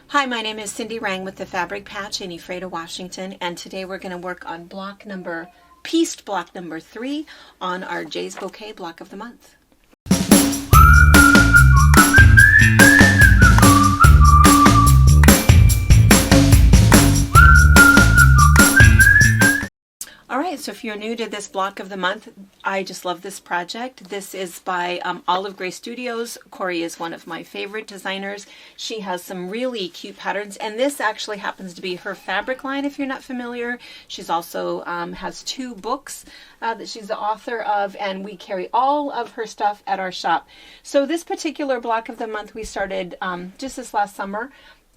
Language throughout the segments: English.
Hi, my name is Cindy Rang with the Fabric Patch in Ephrata, Washington, and today we're going to work on pieced block number 3 on our Jaye's Bouquet block of the month. Alright, so if you're new to this block of the month, I just love this project. This is by Olive Gray Studios. Corey is one of my favorite designers. She has some really cute patterns, and this actually happens to be her fabric line if you're not familiar. She's also has 2 books that she's the author of, and we carry all of her stuff at our shop. So this particular block of the month we started just this last summer,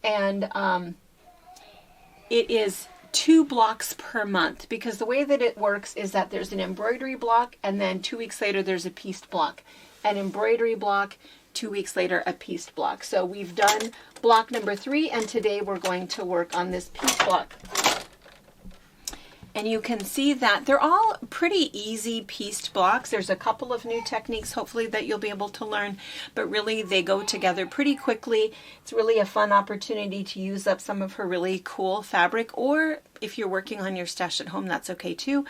and it is 2 blocks per month, because the way that it works is that there's an embroidery block, and then 2 weeks later there's a pieced block. An embroidery block, 2 weeks later a pieced block. So we've done block number 3, and today we're going to work on this piece block. And you can see that they're all pretty easy pieced blocks. There's a couple of new techniques hopefully that you'll be able to learn, but really they go together pretty quickly. It's really a fun opportunity to use up some of her really cool fabric, or if you're working on your stash at home, that's okay too.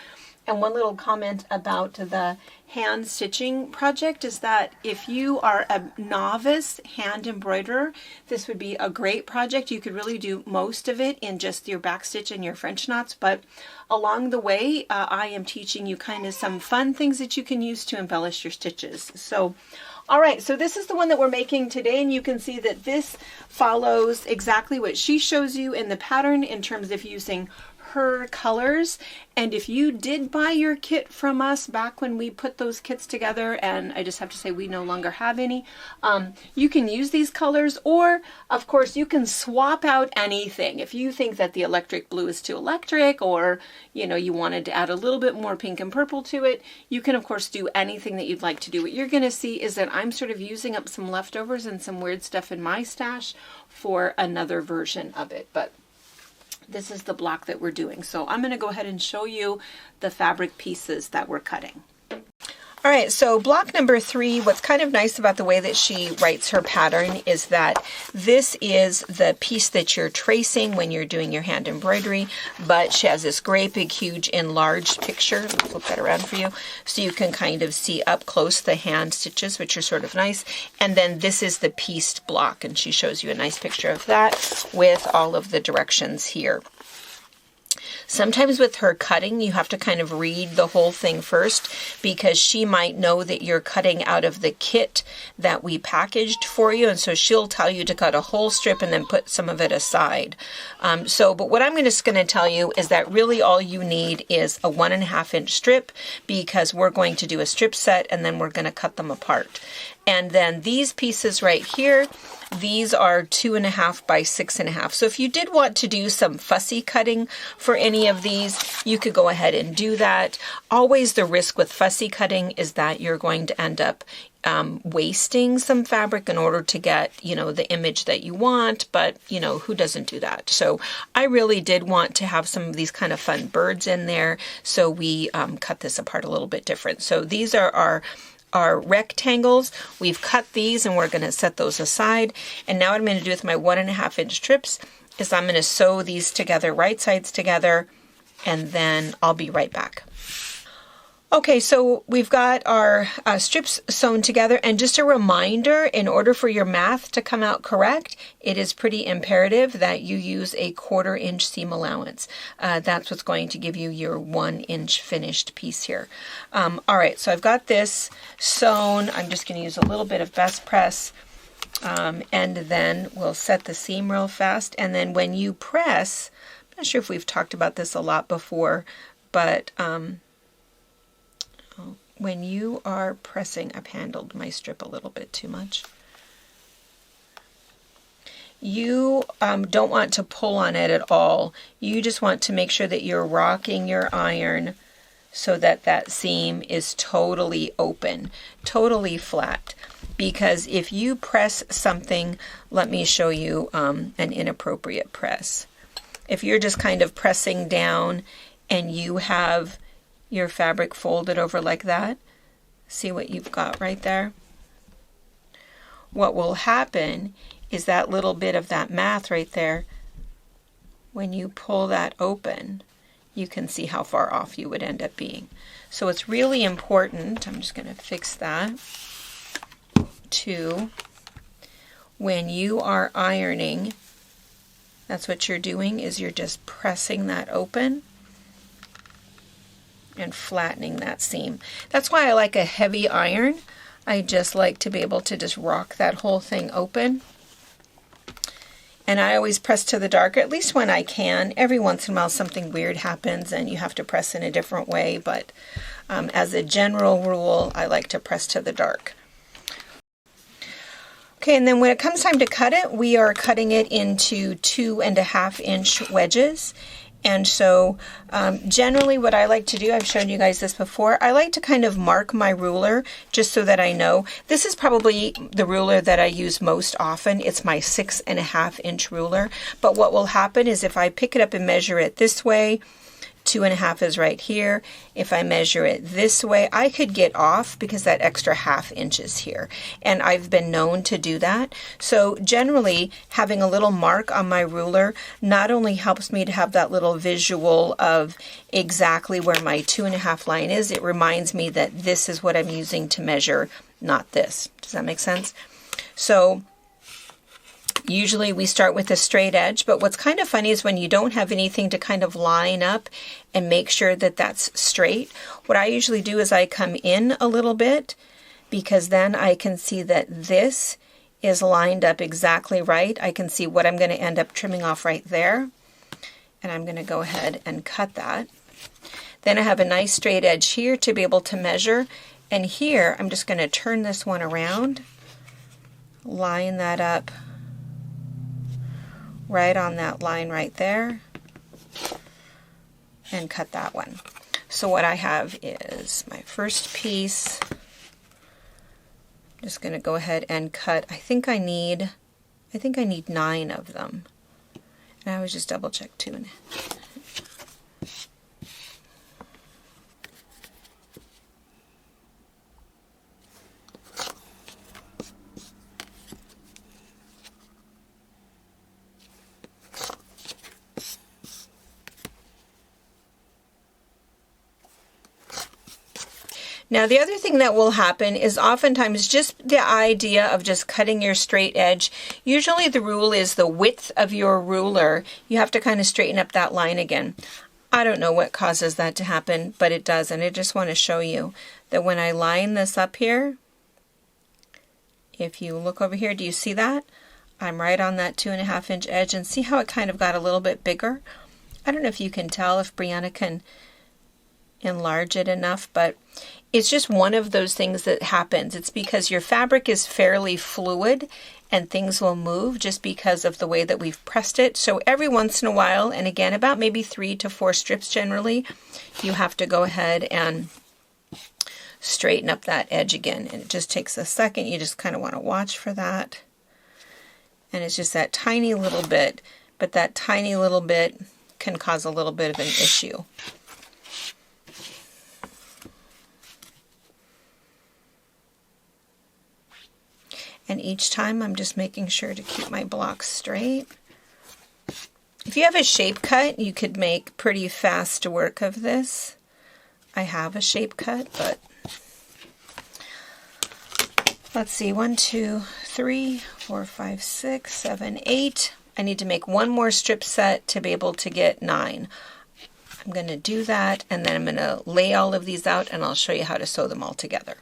And one little comment about the hand stitching project is that if you are a novice hand embroiderer, this would be a great project. You could really do most of it in just your back stitch and your French knots, but along the way I am teaching you kind of some fun things that you can use to embellish your stitches. So alright, so this is the one that we're making today, and you can see that this follows exactly what she shows you in the pattern in terms of using her colors. And if you did buy your kit from us back when we put those kits together, and I just have to say we no longer have any, you can use these colors, or of course you can swap out anything. If you think that the electric blue is too electric, or you wanted to add a little bit more pink and purple to it, you can of course do anything that you'd like to do. What you're going to see is that I'm sort of using up some leftovers and some weird stuff in my stash for another version of it, but this is the block that we're doing. So I'm going to go ahead and show you the fabric pieces that we're cutting. All right, so block number 3, what's kind of nice about the way that she writes her pattern is that this is the piece that you're tracing when you're doing your hand embroidery, but she has this great big huge enlarged picture. Let me flip that around for you so you can kind of see up close the hand stitches, which are sort of nice. And then this is the pieced block, and she shows you a nice picture of that with all of the directions here. Sometimes with her cutting, you have to kind of read the whole thing first, because she might know that you're cutting out of the kit that we packaged for you, and so she'll tell you to cut a whole strip and then put some of it aside. But what I'm just going to tell you is that really all you need is a 1.5 inch strip, because we're going to do a strip set and then we're going to cut them apart. And then these pieces right here, these are 2.5 by 6.5. So if you did want to do some fussy cutting for any of these, you could go ahead and do that. Always the risk with fussy cutting is that you're going to end up wasting some fabric in order to get, the image that you want, but, who doesn't do that? So I really did want to have some of these kind of fun birds in there, so we cut this apart a little bit different. So these are our rectangles. We've cut these and we're going to set those aside. And now what I'm going to do with my 1.5 inch strips is I'm going to sew these together, right sides together, and then I'll be right back. Okay, so we've got our strips sewn together, and just a reminder, in order for your math to come out correct, it is pretty imperative that you use a 1/4 inch seam allowance. That's what's going to give you your 1 inch finished piece here. All right, so I've got this sewn. I'm just going to use a little bit of best press, and then we'll set the seam real fast. And then when you press, I'm not sure if we've talked about this a lot before, but when you are pressing, I've handled my strip a little bit too much. You don't want to pull on it at all. You just want to make sure that you're rocking your iron so that that seam is totally open, totally flat. Because if you press something, let me show you an inappropriate press. If you're just kind of pressing down and you have your fabric folded over like that, see what you've got right there? What will happen is that little bit of that math right there. When you pull that open, you can see how far off you would end up being. So it's really important, I'm just going to fix that, to when you are ironing, that's what you're doing, is you're just pressing that open and flattening that seam. That's why I like a heavy iron. I just like to be able to just rock that whole thing open. And I always press to the dark, at least when I can. Every once in a while something weird happens and you have to press in a different way, but as a general rule, I like to press to the dark. Okay, and then when it comes time to cut it, we are cutting it into 2.5 inch wedges. And so generally what I like to do, I've shown you guys this before, I like to kind of mark my ruler just so that I know. This is probably the ruler that I use most often. It's my 6.5 inch ruler. But what will happen is if I pick it up and measure it this way, 2.5 is right here. If I measure it this way, I could get off because that extra 1/2 inch is here. And I've been known to do that. So generally, having a little mark on my ruler not only helps me to have that little visual of exactly where my 2.5 line is, it reminds me that this is what I'm using to measure, not this. Does that make sense? So usually we start with a straight edge, but what's kind of funny is when you don't have anything to kind of line up and make sure that that's straight, what I usually do is I come in a little bit, because then I can see that this is lined up exactly right. I can see what I'm going to end up trimming off right there, and I'm going to go ahead and cut that. Then I have a nice straight edge here to be able to measure, and here I'm just going to turn this one around, line that up right on that line right there, and cut that one. So what I have is my first piece. I'm just going to go ahead and cut. I think I need 9 of them. And I always just double check 2.5. Now the other thing that will happen is oftentimes just the idea of just cutting your straight edge. Usually the rule is the width of your ruler. You have to kind of straighten up that line again. I don't know what causes that to happen, but it does. And I just want to show you that when I line this up here, if you look over here, do you see that? I'm right on that 2.5 inch edge, and see how it kind of got a little bit bigger? I don't know if you can tell, if Brianna can enlarge it enough, but it's just one of those things that happens. It's because your fabric is fairly fluid and things will move just because of the way that we've pressed it. So every once in a while, and again about maybe 3 to 4 strips generally, you have to go ahead and straighten up that edge again. And it just takes a second. You just kind of want to watch for that. And it's just that tiny little bit, but that tiny little bit can cause a little bit of an issue. And each time I'm just making sure to keep my blocks straight. If you have a shape cut, you could make pretty fast work of this. I have a shape cut, but let's see, 1, 2, 3, 4, 5, 6, 7, 8. I need to make one more strip set to be able to get 9. I'm going to do that, and then I'm going to lay all of these out, and I'll show you how to sew them all together.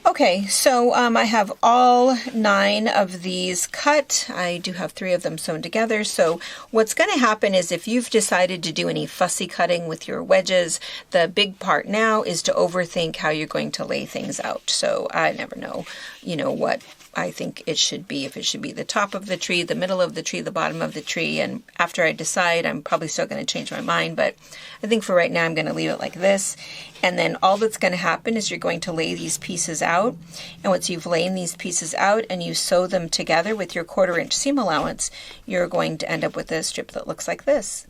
Okay, so I have all 9 of these cut. I do have 3 of them sewn together. So what's going to happen is if you've decided to do any fussy cutting with your wedges, the big part now is to overthink how you're going to lay things out. So I never know, what I think it should be. If it should be the top of the tree, the middle of the tree, the bottom of the tree. And after I decide, I'm probably still going to change my mind. But I think for right now, I'm going to leave it like this. And then all that's going to happen is you're going to lay these pieces out. And once you've laid these pieces out and you sew them together with your 1/4 inch seam allowance, you're going to end up with a strip that looks like this.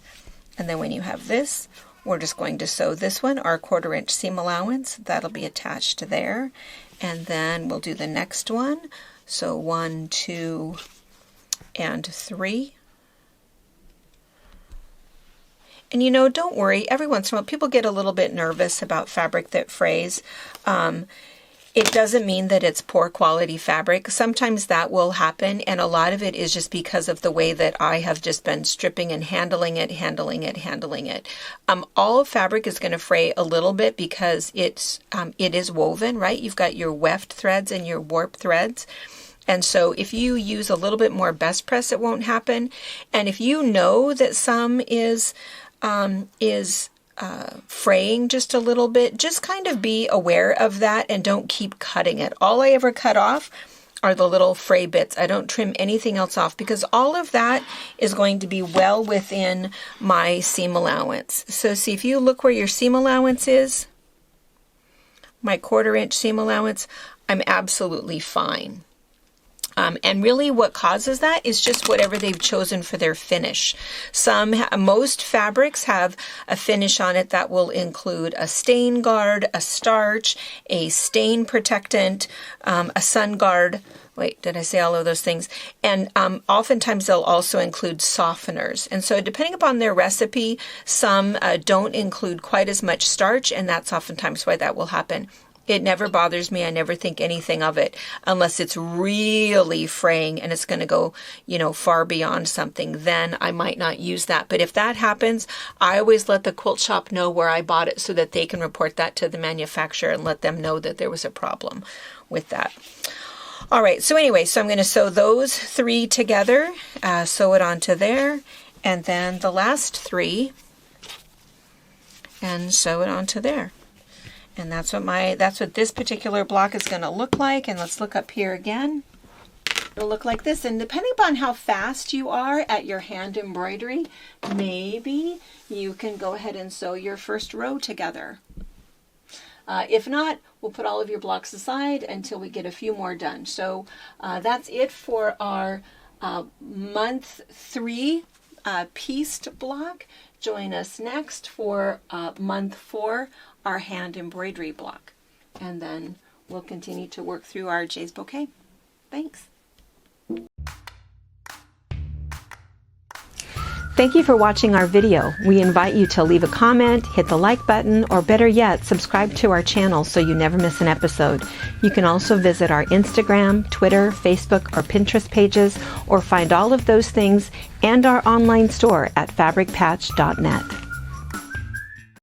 And then when you have this, we're just going to sew this one, our 1/4 inch seam allowance. That'll be attached to there. And then we'll do the next one. So 1, 2, and 3. And you know, don't worry, every once in a while people get a little bit nervous about fabric that frays. It doesn't mean that it's poor quality fabric. Sometimes that will happen, and a lot of it is just because of the way that I have just been stripping and handling it. All fabric is going to fray a little bit because it is woven, right? You've got your weft threads and your warp threads. And so if you use a little bit more best press, it won't happen. And if you know that some is fraying just a little bit, just kind of be aware of that and don't keep cutting it. All I ever cut off are the little fray bits. I don't trim anything else off because all of that is going to be well within my seam allowance. So see, if you look where your seam allowance is, my 1/4 inch seam allowance, I'm absolutely fine. And really what causes that is just whatever they've chosen for their finish. Most fabrics have a finish on it that will include a stain guard, a starch, a stain protectant, a sun guard. Wait, did I say all of those things? And oftentimes they'll also include softeners. And so depending upon their recipe, some don't include quite as much starch, and that's oftentimes why that will happen. It never bothers me. I never think anything of it unless it's really fraying and it's going to go, far beyond something. Then I might not use that. But if that happens, I always let the quilt shop know where I bought it so that they can report that to the manufacturer and let them know that there was a problem with that. All right. So anyway, I'm going to sew those 3 together, sew it onto there, and then the last 3, and sew it onto there. And that's what this particular block is going to look like. And let's look up here again. It'll look like this. And depending upon how fast you are at your hand embroidery, maybe you can go ahead and sew your first row together. If not, we'll put all of your blocks aside until we get a few more done. So that's it for our month 3 pieced block. Join us next for month 4, our hand embroidery block. And then we'll continue to work through our Jaye's Bouquet. Thanks. Thank you for watching our video. We invite you to leave a comment, hit the like button, or better yet, subscribe to our channel so you never miss an episode. You can also visit our Instagram, Twitter, Facebook, or Pinterest pages, or find all of those things and our online store at fabricpatch.net.